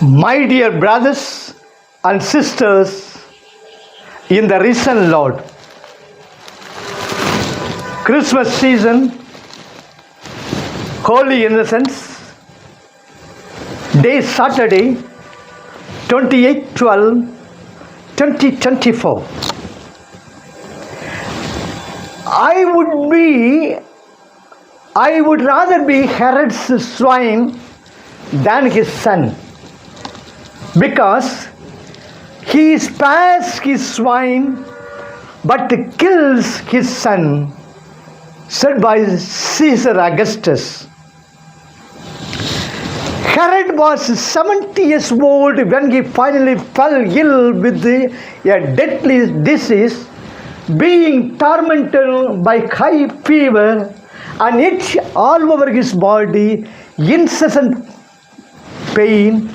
My dear brothers and sisters in the risen Lord, Christmas season, Holy Innocents, day Saturday, 28/12/2024. I would rather be Herod's swine than his son, because he spares his swine but kills his son, said by Caesar Augustus. Herod was 70 years old when he finally fell ill with a deadly disease, being tormented by high fever and itch all over his body, incessant pain,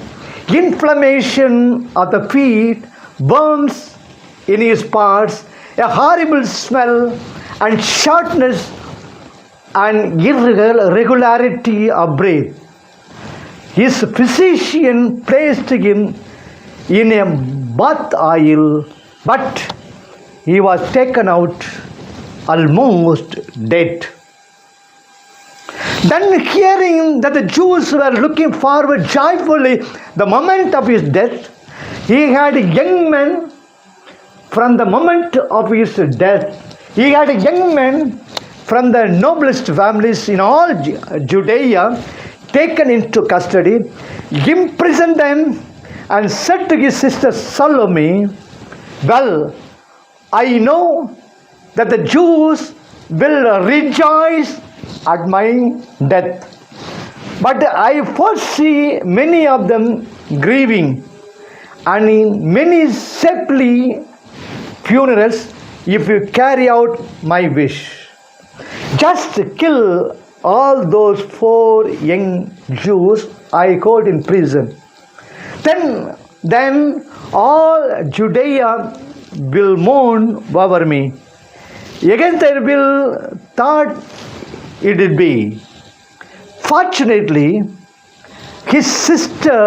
inflammation of the feet, burns in his parts, a horrible smell, and shortness and irregularity of breath. His physician placed him in a bath oil, but he was taken out almost dead. Then, hearing that the Jews were looking forward joyfully the moment of his death, he had young men from the moment of his death. He had young men from the noblest families in all Judea taken into custody, imprisoned them, and said to his sister Salome, "Well, I know that the Jews will rejoice at my death, but I foresee many of them grieving, and in many stately funerals, if you carry out my wish. Just kill all those 4 young Jews I hold in prison. Then all Judea will mourn over me. Again there will thought it would be. Fortunately, his sister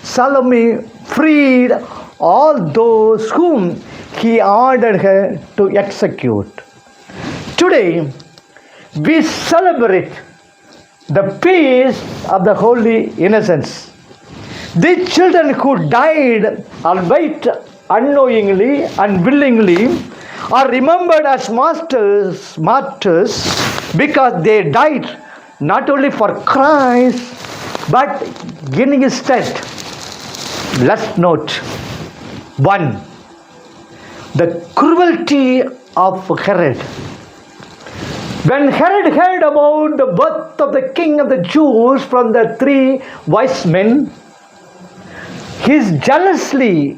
Salome freed all those whom he ordered her to execute. Today, we celebrate the feast of the Holy Innocents. These children who died, albeit unknowingly and willingly, are remembered as martyrs because they died not only for Christ but in his stead. Let's note 1. The cruelty of Herod. When Herod heard about the birth of the King of the Jews from the 3 wise men, his jealousy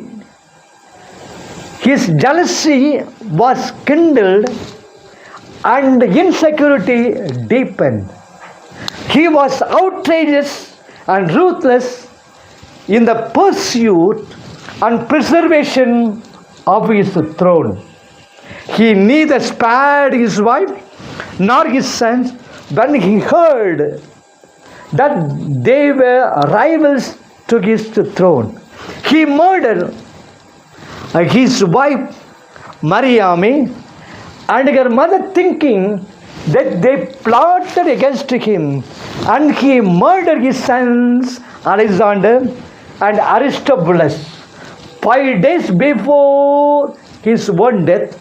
was kindled and insecurity deepened. He was outrageous and ruthless in the pursuit and preservation of his throne. He neither spared his wife nor his sons when he heard that they were rivals to his throne. He murdered his wife Mariamne and her mother, thinking that they plotted against him, and he murdered his sons Alexander and Aristobulus 5 days before his own death.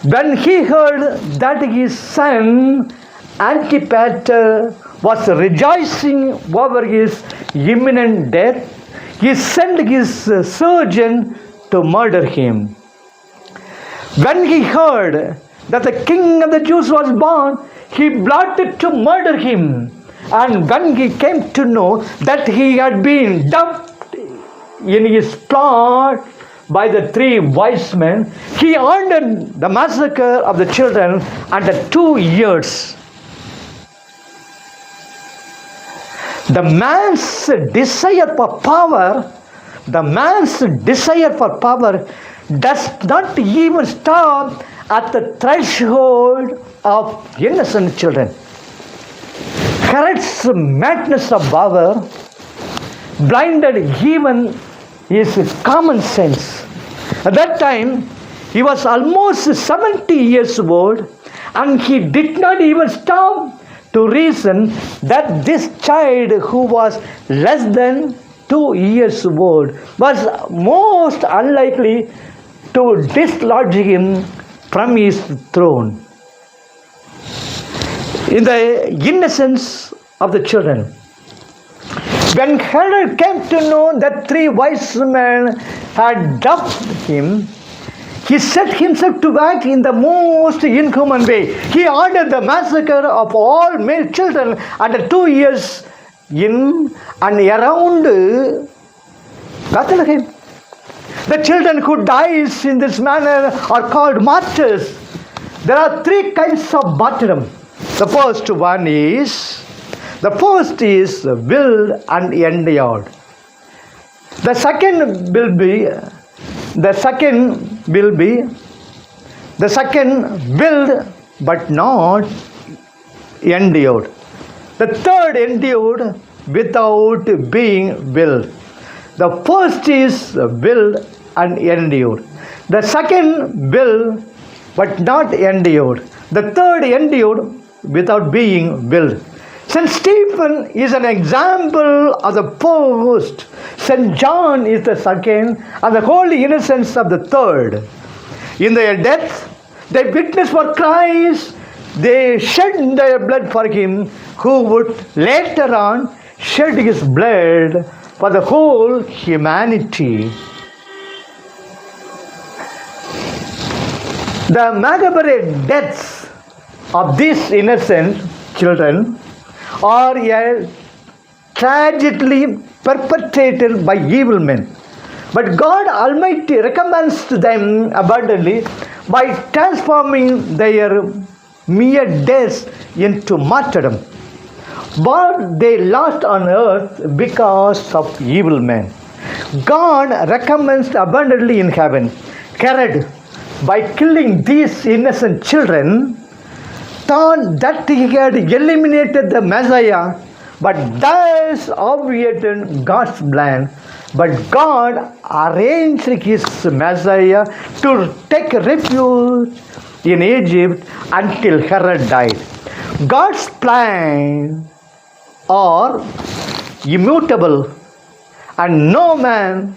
When he heard that his son Antipater was rejoicing over his imminent death, he sent his surgeon to murder him. When he heard that the King of the Jews was born, he plotted to murder him. And when he came to know that he had been dumped in his plot by the 3 wise men, he ordered the massacre of the children under 2 years. The man's desire for power does not even stop at the threshold of innocent children. Herod's madness of power blinded even his common sense. At that time, he was almost 70 years old, and he did not even stop to reason that this child who was less than 2 years old was most unlikely to dislodge him from his throne. In the innocence of the children, when Herod came to know that 3 wise men had dubbed him, he set himself to act in the most inhuman way. He ordered the massacre of all male children under 2 years in and around Bethlehem. The children who dies in this manner are called martyrs. There are 3 kinds of martyrdom. The first is willed and endured. The second willed but not endured. The third endured without being willed. The first is willed and endured. The second willed but not endured. The third endured without being willed. St. Stephen is an example of the first. St. John is the second, and the holy innocents of the third. In their death, they witness for Christ. They shed their blood for him who would later on shed his blood for the whole humanity. The macabre deaths of these innocent children are tragically perpetrated by evil men. But God Almighty recompensed them abundantly by transforming their mere deaths into martyrdom. What they lost on earth because of evil men, God recompensed abundantly in heaven. Herod, by killing these innocent children, thought that he had eliminated the Messiah, but thus obviated God's plan. But God arranged his Messiah to take refuge in Egypt until Herod died. God's plans are immutable, and no man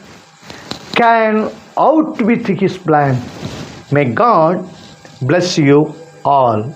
can outwit his plan. May God bless you all.